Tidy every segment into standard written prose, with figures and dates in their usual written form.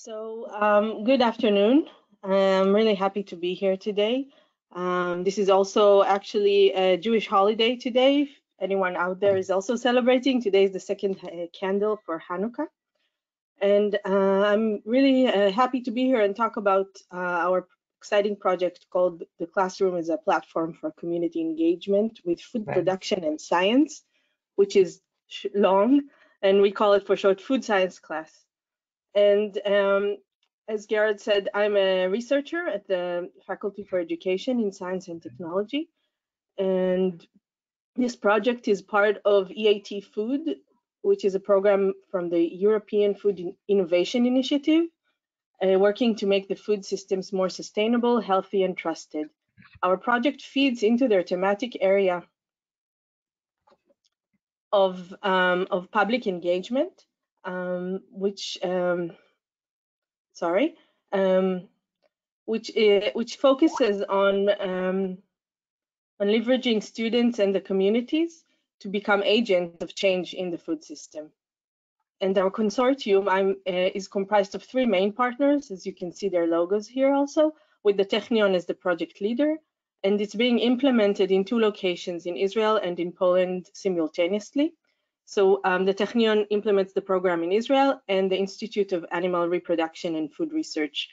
Good afternoon. I'm really happy to be here today. This is also actually a Jewish holiday today. If anyone out there is also celebrating, today is the second candle for Hanukkah. And I'm really happy to be here and talk about our exciting project called The Classroom as a Platform for Community Engagement with Food Production and Science, which is long, and we call it for short Food Science Class. And as Garrett said, I'm a researcher at the Faculty for Education in Science and Technology. And this project is part of EAT Food, which is a program from the European Food Innovation Initiative, working to make the food systems more sustainable, healthy, and trusted. Our project feeds into their thematic area of public engagement, which focuses on leveraging students and the communities to become agents of change in the food system. And our consortium is comprised of 3 main partners, as you can see their logos here also, with the Technion as the project leader, and it's being implemented in 2 locations, in Israel and in Poland simultaneously. So the Technion implements the program in Israel, and the Institute of Animal Reproduction and Food Research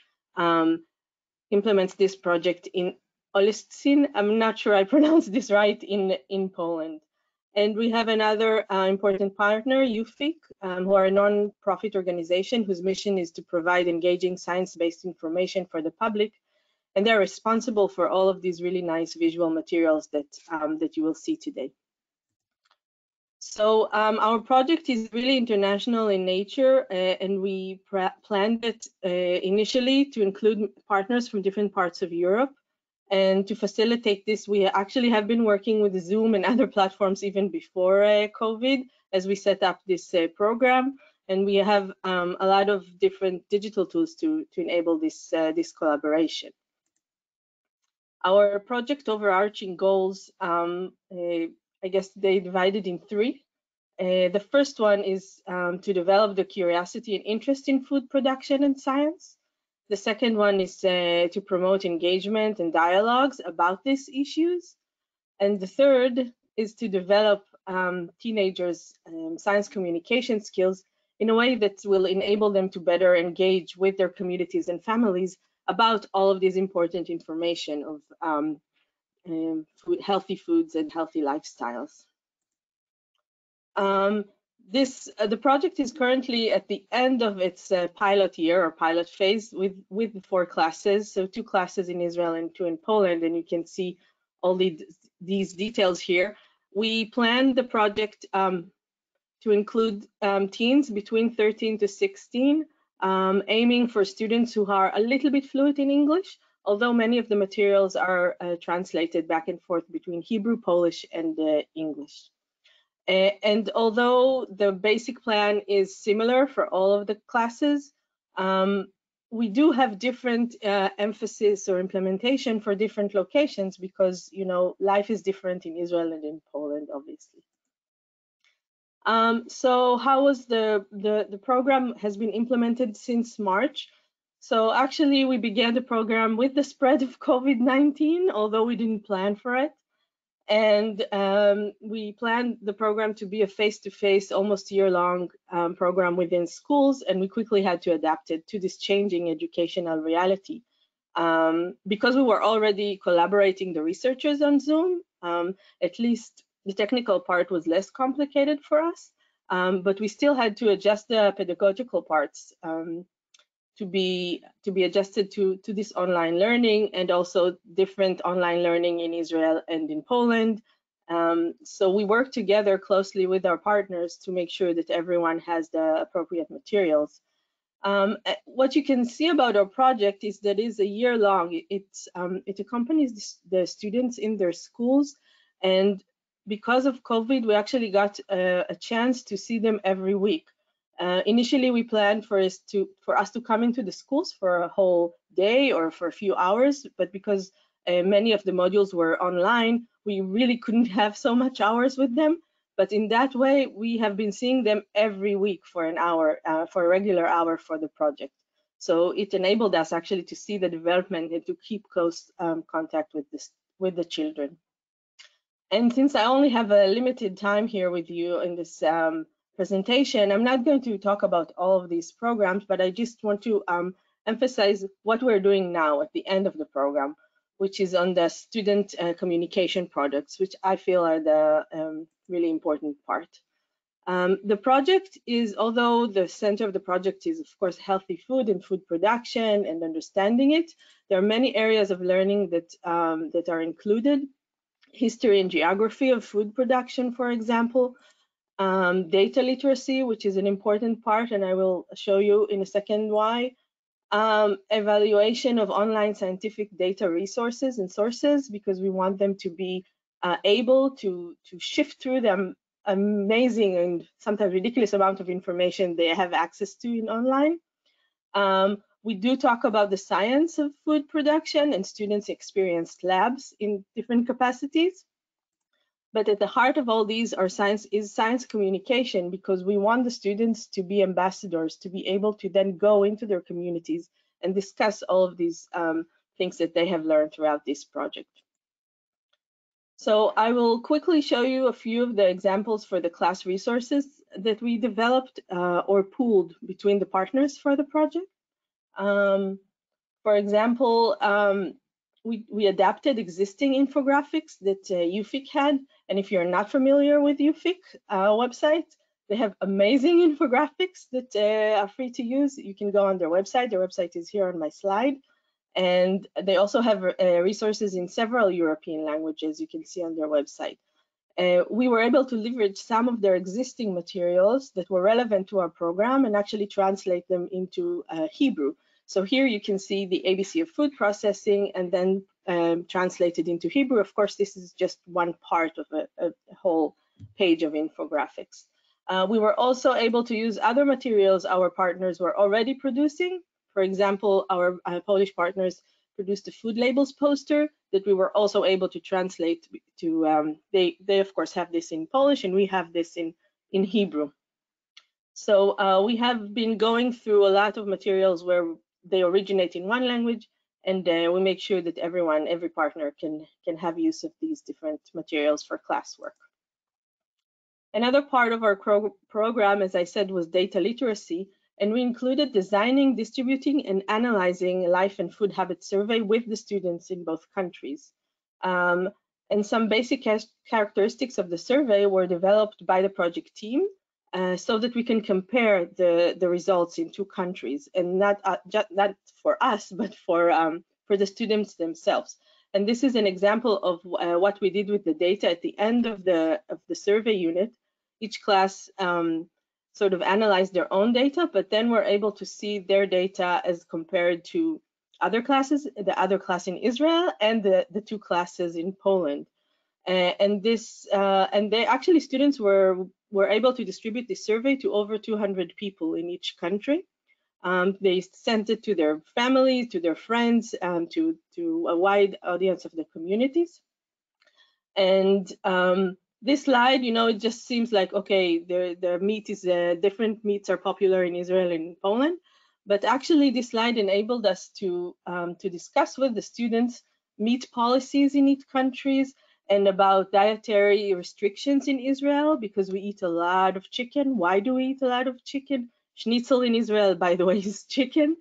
implements this project in Olsztyn. I'm not sure I pronounced this right, in Poland. And we have another important partner, UFIC, who are a non-profit organization whose mission is to provide engaging science-based information for the public. And they're responsible for all of these really nice visual materials that you will see today. So our project is really international in nature, and we planned it initially to include partners from different parts of Europe. And to facilitate this, we actually have been working with Zoom and other platforms even before COVID, as we set up this program. And we have a lot of different digital tools to enable this collaboration. Our project overarching goals, I guess they divided in 3. The first one is to develop the curiosity and interest in food production and science. The second one is to promote engagement and dialogues about these issues. And the third is to develop teenagers' science communication skills in a way that will enable them to better engage with their communities and families about all of this important information of healthy foods and healthy lifestyles. The project is currently at the end of its pilot year or pilot phase with 4 classes, so 2 classes in Israel and 2 in Poland, and you can see all these details here. We planned the project to include teens between 13 to 16, aiming for students who are a little bit fluent in English, although many of the materials are translated back and forth between Hebrew, Polish, and English. And although the basic plan is similar for all of the classes, we do have different emphasis or implementation for different locations because, you know, life is different in Israel and in Poland, obviously. So how was the program has been implemented since March? So actually we began the program with the spread of COVID-19, although we didn't plan for it. And we planned the program to be a face-to-face, almost year-long program within schools, and we quickly had to adapt it to this changing educational reality. Because we were already collaborating the researchers on Zoom, at least the technical part was less complicated for us, but we still had to adjust the pedagogical parts to be adjusted to this online learning, and also different online learning in Israel and in Poland. So we work together closely with our partners to make sure that everyone has the appropriate materials. What you can see about our project is that it's a year long. It accompanies the students in their schools, and because of COVID, we actually got a chance to see them every week. Initially, we planned for us to come into the schools for a whole day or for a few hours, but because many of the modules were online, we really couldn't have so much hours with them. But in that way, we have been seeing them every week for an hour, for a regular hour for the project. So it enabled us actually to see the development and to keep close contact with the children. And since I only have a limited time here with you in this presentation, I'm not going to talk about all of these programs, but I just want to emphasize what we're doing now at the end of the program, which is on the student communication products, which I feel are the really important part. The project is, although the center of the project is, of course, healthy food and food production and understanding it, there are many areas of learning that, that are included. History and geography of food production, for example. Data literacy, which is an important part, and I will show you in a second why. Evaluation of online scientific data resources and sources, because we want them to be able to shift through them amazing and sometimes ridiculous amount of information they have access to in online. We do talk about the science of food production, and students experienced labs in different capacities. But at the heart of all these are science communication, because we want the students to be ambassadors, to be able to then go into their communities and discuss all of these things that they have learned throughout this project. So I will quickly show you a few of the examples for the class resources that we developed or pooled between the partners for the project. For example, we adapted existing infographics that UFIC had. And if you're not familiar with UFIC website, they have amazing infographics that are free to use. You can go on their website. Their website is here on my slide. And they also have resources in several European languages you can see on their website. We were able to leverage some of their existing materials that were relevant to our program and actually translate them into Hebrew. So here you can see the ABC of food processing and then translated into Hebrew. Of course, this is just one part of a whole page of infographics. We were also able to use other materials our partners were already producing. For example, our Polish partners produced a food labels poster that we were also able to translate to, they of course have this in Polish and we have this in Hebrew. So we have been going through a lot of materials where they originate in one language, and we make sure that every partner can have use of these different materials for classwork. Another part of our program, as I said, was data literacy, and we included designing, distributing, and analyzing life and food habit survey with the students in both countries. And some basic characteristics of the survey were developed by the project team so that we can compare the results in two countries, and not for us, but for the students themselves. And this is an example of what we did with the data at the end of the survey unit. Each class sort of analyzed their own data, but then we're able to see their data as compared to other classes, the other class in Israel and the two classes in Poland. And they actually, students were able to distribute this survey to over 200 people in each country. They sent it to their families, to their friends, to a wide audience of the communities. And this slide, you know, it just seems like, okay, the meat is different meats are popular in Israel and in Poland. But actually, this slide enabled us to discuss with the students meat policies in each countries and about dietary restrictions in Israel, because we eat a lot of chicken. Why do we eat a lot of chicken? Schnitzel in Israel, by the way, is chicken.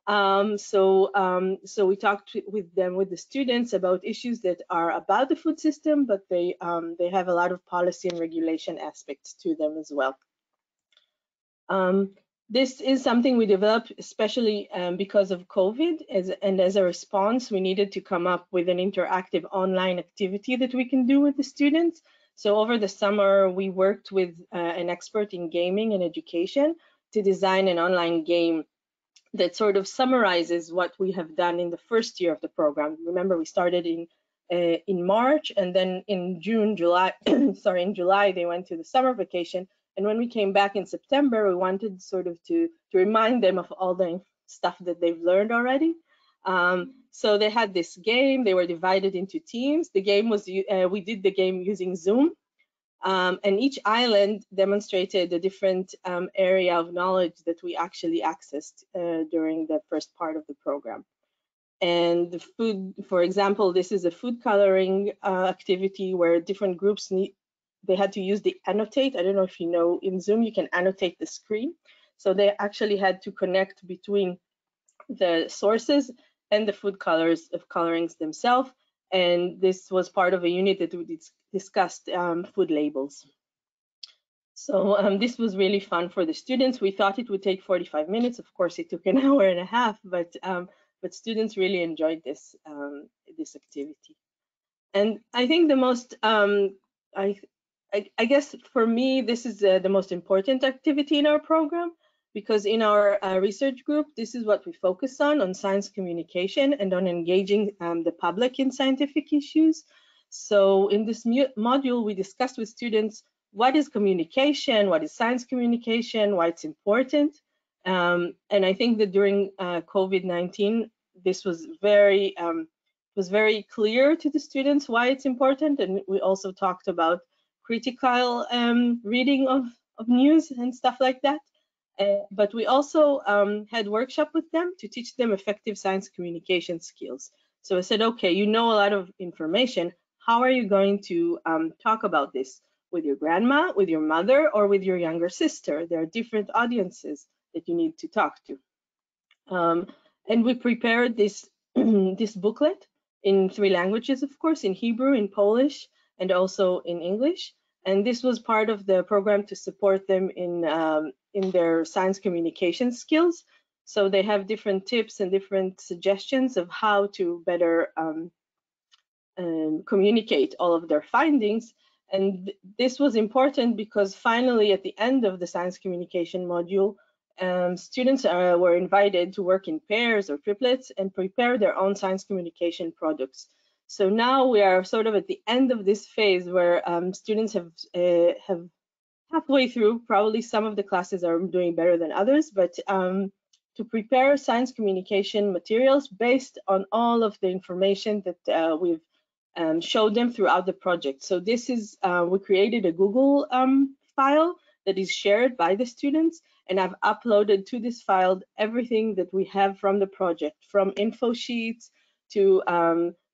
So we talked with the students about issues that are about the food system, but they have a lot of policy and regulation aspects to them as well. This is something we developed especially because of COVID, and as a response, we needed to come up with an interactive online activity that we can do with the students. So over the summer, we worked with an expert in gaming and education to design an online game that sort of summarizes what we have done in the first year of the program. Remember, we started in March, and then in July, they went to the summer vacation. And when we came back in September, we wanted sort of to remind them of all the stuff that they've learned already. So they had this game. They were divided into teams. The game was, we did the game using Zoom. And each island demonstrated a different area of knowledge that we actually accessed during the first part of the program. And the food, for example, this is a food coloring activity where different groups they had to use the annotate. I don't know if you know, in Zoom, you can annotate the screen. So they actually had to connect between the sources and the food colorings themselves. And this was part of a unit that we discussed food labels. So this was really fun for the students. We thought it would take 45 minutes. Of course, it took an hour and a half, but students really enjoyed this this activity. And I think the most, I guess for me, this is the most important activity in our program, because in our research group, this is what we focus on science communication and on engaging the public in scientific issues. So in this module, we discussed with students what is communication, what is science communication, why it's important. And I think that during COVID-19, this was very clear to the students why it's important. And we also talked about critical reading of news and stuff like that. But we also had workshop with them to teach them effective science communication skills. So I said, okay, you know a lot of information. How are you going to talk about this with your grandma, with your mother, or with your younger sister? There are different audiences that you need to talk to. And we prepared this this booklet in 3 languages, of course, in Hebrew, in Polish, and also in English. And this was part of the program to support them in their science communication skills. So they have different tips and different suggestions of how to better communicate all of their findings. And this was important because finally, at the end of the science communication module, students were invited to work in pairs or triplets and prepare their own science communication products. So now we are sort of at the end of this phase where students have halfway through. Probably some of the classes are doing better than others, but to prepare science communication materials based on all of the information that we've showed them throughout the project. So this is, we created a Google file that is shared by the students, and I've uploaded to this file everything that we have from the project, from info sheets to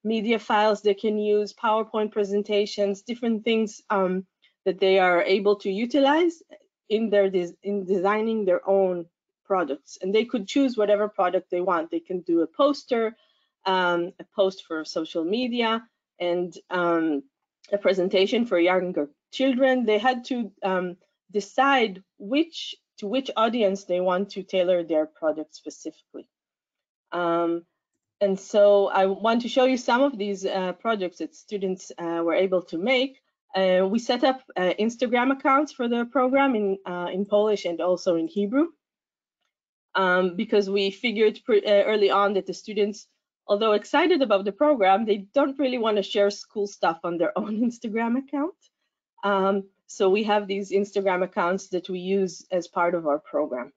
media files they can use, PowerPoint presentations, different things that they are able to utilize in their in designing their own products. And they could choose whatever product they want. They can do a poster, a post for social media, and a presentation for younger children. They had to decide to which audience they want to tailor their product specifically. And so I want to show you some of these projects that students were able to make. We set up Instagram accounts for the program in Polish and also in Hebrew, because we figured early on that the students, although excited about the program, they don't really want to share school stuff on their own Instagram account. So we have these Instagram accounts that we use as part of our program.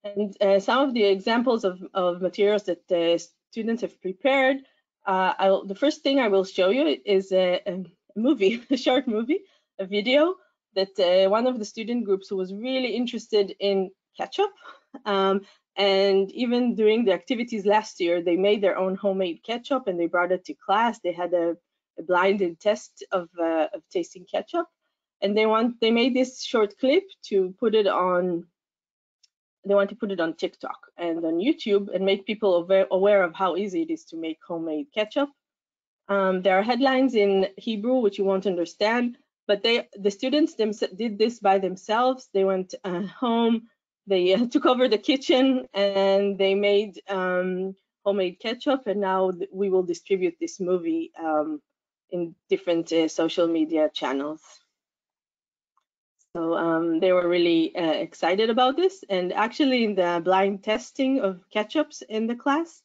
And some of the examples of materials that the students have prepared, the first thing I will show you is a movie, a short movie, a video that one of the student groups who was really interested in ketchup. And even during the activities last year, they made their own homemade ketchup and they brought it to class. They had a blinded test of tasting ketchup, and they made this short clip to put it on. They want to put it on TikTok and on YouTube and make people aware of how easy it is to make homemade ketchup. There are headlines in Hebrew which you won't understand, but the students did this by themselves. They went home, they took over the kitchen, and they made homemade ketchup. And now we will distribute this movie in different social media channels. So they were really excited about this. And actually, in the blind testing of ketchups in the class,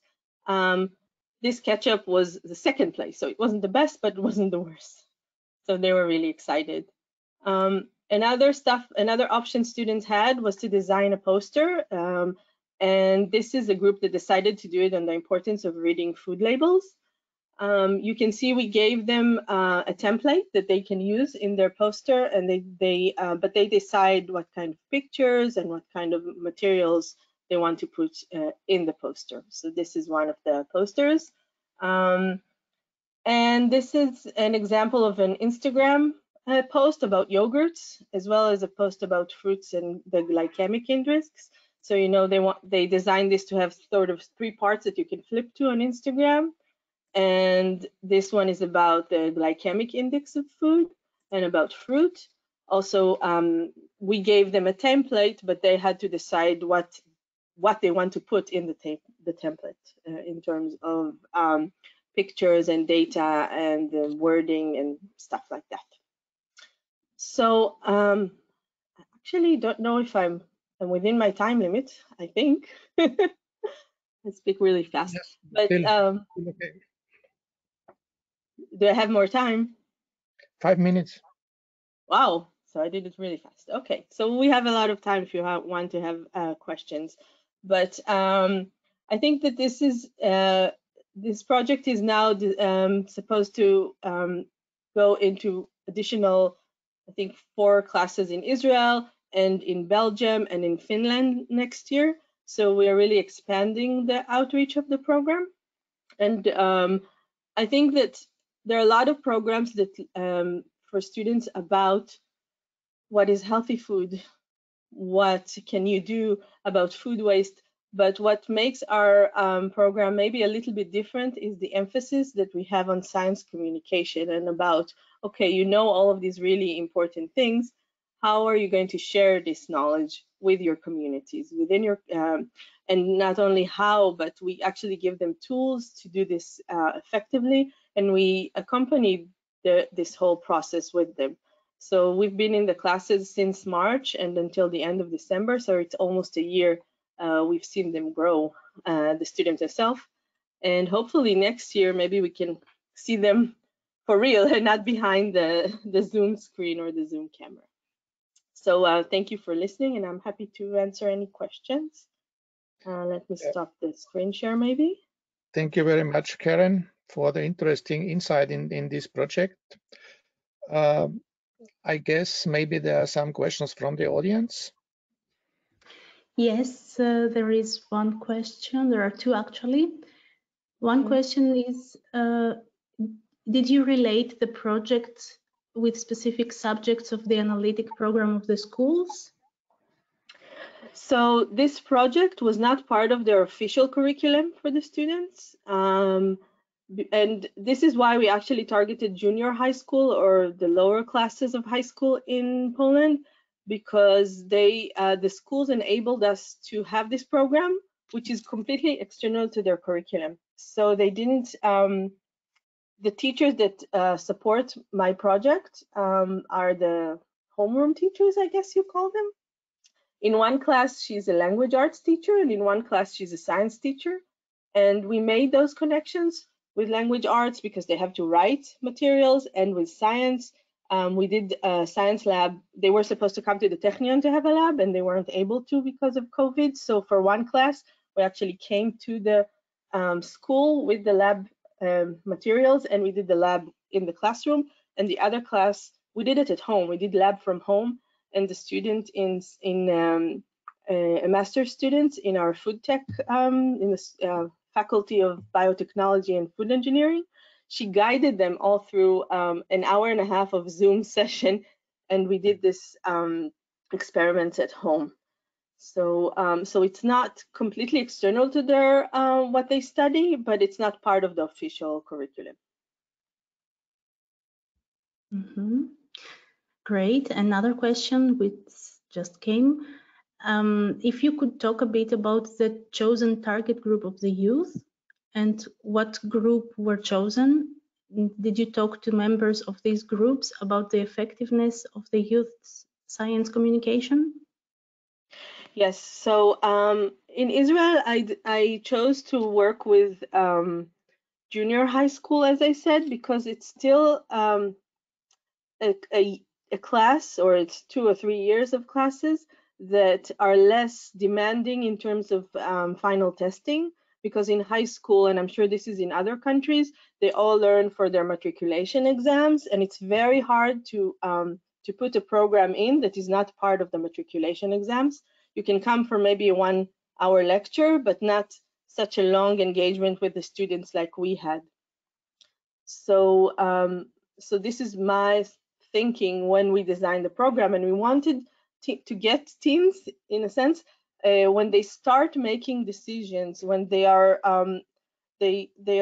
this ketchup was the second place. So it wasn't the best, but it wasn't the worst. So they were really excited. Another option students had was to design a poster. And this is a group that decided to do it on the importance of reading food labels. You can see we gave them a template that they can use in their poster, and but they decide what kind of pictures and what kind of materials they want to put in the poster. So this is one of the posters. And this is an example of an Instagram post about yogurts, as well as a post about fruits and the glycemic index. So they designed this to have sort of 3 parts that you can flip to on Instagram. And this one is about the glycemic index of food and about fruit. Also, we gave them a template, but they had to decide what they want to put in the template in terms of pictures and data and wording and stuff like that. So actually don't know if I'm within my time limit, I think. I speak really fast. Yes, but okay. Do I have more time? 5 minutes. Wow, so I did it really fast. Okay, so we have a lot of time if you want to have questions. But I think that this project is now supposed to go into additional, I think, 4 classes in Israel and in Belgium and in Finland next year. So we are really expanding the outreach of the program. And I think that there are a lot of programs that for students about what is healthy food, what can you do about food waste. But what makes our program maybe a little bit different is the emphasis that we have on science communication and about, okay, you know all of these really important things. How are you going to share this knowledge with your communities, within your, and not only how, but we actually give them tools to do this effectively, and we accompany this whole process with them. So we've been in the classes since March and until the end of December, so it's almost a year. We've seen them grow, the students themselves, and hopefully next year maybe we can see them for real and not behind the Zoom screen or the Zoom camera. So thank you for listening, and I'm happy to answer any questions. Let me stop the screen share maybe. Thank you very much, Karen, for the interesting insight in this project. I guess maybe there are some questions from the audience. Yes, there is one question. There are 2 actually. One question is, did you relate the project with specific subjects of the analytic program of the schools? So this project was not part of their official curriculum for the students. And this is why we actually targeted junior high school or the lower classes of high school in Poland, because the schools enabled us to have this program, which is completely external to their curriculum. So they didn't, the teachers that support my project are the homeroom teachers, I guess you call them. In one class, she's a language arts teacher, and in one class, she's a science teacher. And we made those connections with language arts because they have to write materials, and with science, we did a science lab. They were supposed to come to the Technion to have a lab, and they weren't able to because of COVID. So for one class, we actually came to the school with the lab materials, and we did the lab in the classroom. And the other class, we did it at home. We did lab from home. And the student a master's student in our food tech, in the Faculty of Biotechnology and Food Engineering, she guided them all through an hour and a half of Zoom session, and we did this experiment at home. So it's not completely external to their what they study, but it's not part of the official curriculum. Mm-hmm. Great. Another question which just came. If you could talk a bit about the chosen target group of the youth and what group were chosen. Did you talk to members of these groups about the effectiveness of the youth's science communication? Yes. So in Israel, I chose to work with junior high school, as I said, because it's still a class, or it's 2 or 3 years of classes that are less demanding in terms of final testing, because in high school, and I'm sure this is in other countries, they all learn for their matriculation exams, and it's very hard to put a program in that is not part of the matriculation exams. You can come for maybe a 1-hour lecture, but not such a long engagement with the students like we had. So, so this is my thinking when we designed the program, and we wanted to get teens, in a sense, when they start making decisions, when they are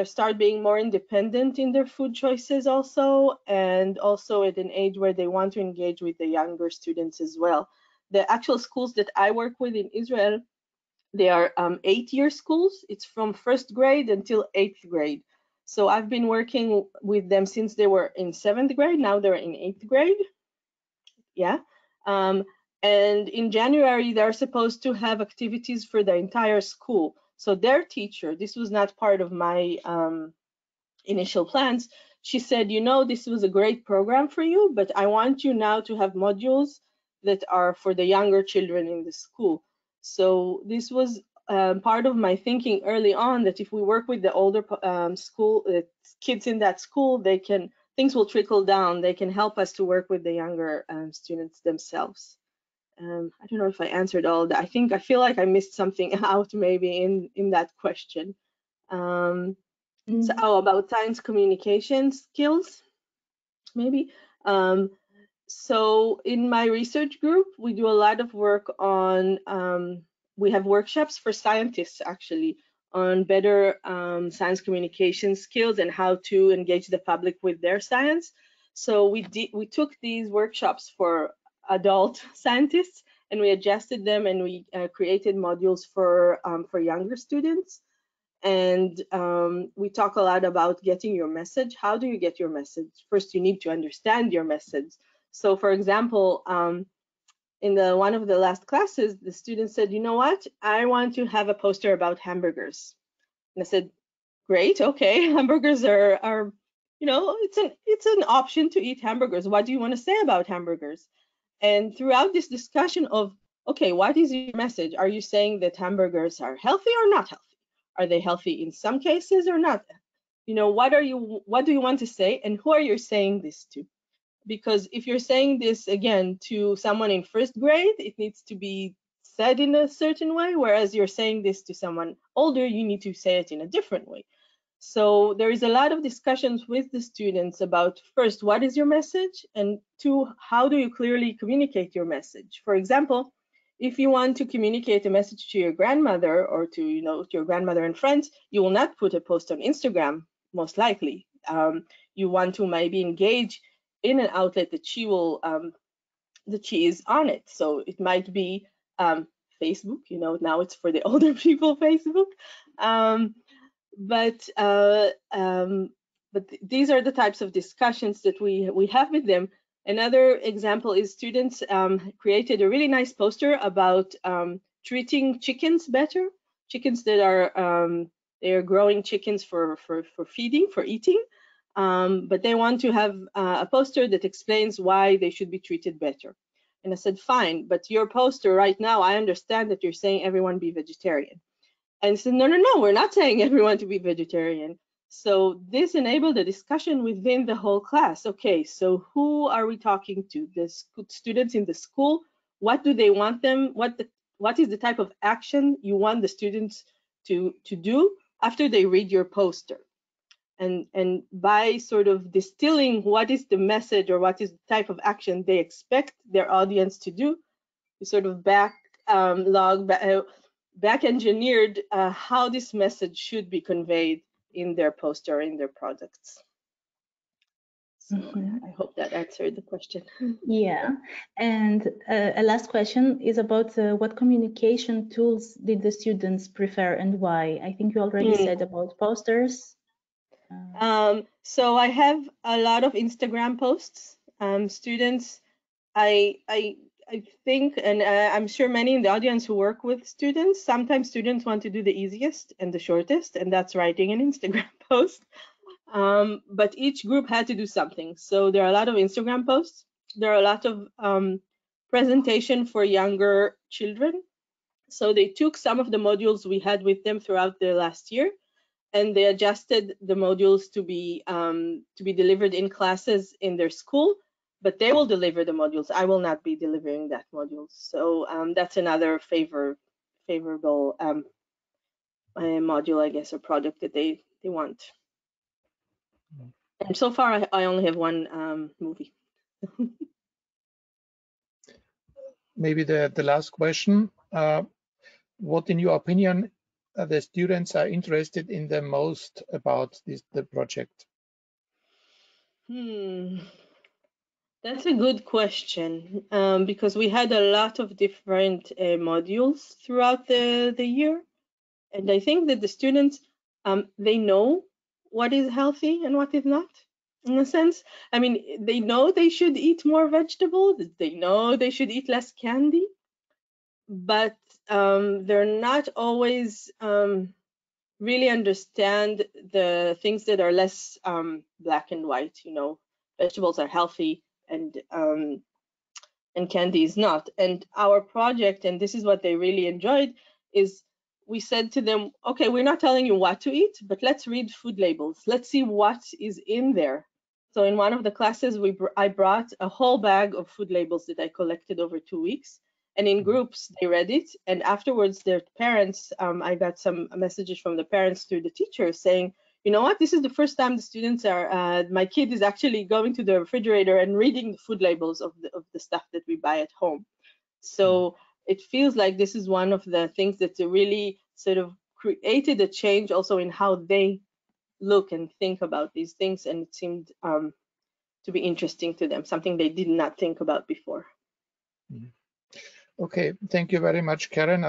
start being more independent in their food choices also, and also at an age where they want to engage with the younger students as well. The actual schools that I work with in Israel, they are 8-year schools. It's from 1st grade until 8th grade. So I've been working with them since they were in 7th grade. Now they're in 8th grade. Yeah. And in January, they're supposed to have activities for the entire school. So their teacher, this was not part of my initial plans, she said, you know, this was a great program for you, but I want you now to have modules that are for the younger children in the school. So this was part of my thinking early on, that if we work with the older school kids in that school, things will trickle down. They can help us to work with the younger students themselves. I don't know if I answered all that. I feel like I missed something out maybe in that question. So about science communication skills, maybe. So in my research group, we do a lot of work on, we have workshops for scientists actually on better science communication skills and how to engage the public with their science. So we took these workshops for adult scientists and we adjusted them, and we created modules for younger students. And we talk a lot about getting your message. How do you get your message? First, you need to understand your message. So for example, in one of the last classes, the student said, you know what? I want to have a poster about hamburgers. And I said, great, okay, hamburgers are you know, it's an option to eat hamburgers. What do you want to say about hamburgers? And throughout this discussion of, okay, what is your message? Are you saying that hamburgers are healthy or not healthy? Are they healthy in some cases or not? You know, what do you want to say, and who are you saying this to? Because if you're saying this again to someone in 1st grade, it needs to be said in a certain way, whereas you're saying this to someone older, you need to say it in a different way. So there is a lot of discussions with the students about, first, what is your message? And 2, how do you clearly communicate your message? For example, if you want to communicate a message to your grandmother or to, you know, to your grandmother and friends, you will not put a post on Instagram, most likely. You want to maybe engage in an outlet that she will, that she is on it. So it might be Facebook, you know, now it's for the older people, Facebook. But these are the types of discussions that we have with them. Another example is students created a really nice poster about treating chickens better. Chickens that are they are growing chickens for feeding, for eating, but they want to have a poster that explains why they should be treated better. And I said, fine, but your poster right now, I understand that you're saying everyone be vegetarian. And said, no, we're not saying everyone to be vegetarian. So this enabled a discussion within the whole class. Okay, so who are we talking to? The students in the school. What do they want them? What is the type of action you want the students to do after they read your poster? And by sort of distilling what is the message or what is the type of action they expect their audience to do, we sort of back engineered how this message should be conveyed in their poster, in their products. So I hope that answered the question. Yeah, and a last question is about what communication tools did the students prefer and why? I think you already said about posters. So I have a lot of Instagram posts. Students, I think, and I'm sure many in the audience who work with students, sometimes students want to do the easiest and the shortest, and that's writing an Instagram post. But each group had to do something. So there are a lot of Instagram posts. There are a lot of presentation for younger children. So they took some of the modules we had with them throughout the last year, and they adjusted the modules to be delivered in classes in their school, but they will deliver the modules. I will not be delivering that module. So that's another favorable module, I guess, or project that they want. And so far, I only have one movie. Maybe the last question. What, in your opinion, the students are interested in the most about the project? That's a good question, because we had a lot of different modules throughout the year. And I think that the students, they know what is healthy and what is not, in a sense. I mean, they know they should eat more vegetables. They know they should eat less candy. But they're not always really understand the things that are less black and white. You know, vegetables are healthy and candy is not. And our project, and this is what they really enjoyed, is we said to them, okay, we're not telling you what to eat, but let's read food labels. Let's see what is in there. So in one of the classes, I brought a whole bag of food labels that I collected over 2 weeks. And in groups, they read it. And afterwards, their parents, I got some messages from the parents through the teachers saying, you know what, this is the first time the students are, my kid is actually going to the refrigerator and reading the food labels of the stuff that we buy at home. So it feels like this is one of the things that really sort of created a change also in how they look and think about these things. And it seemed to be interesting to them, something they did not think about before. Okay, thank you very much, Karen.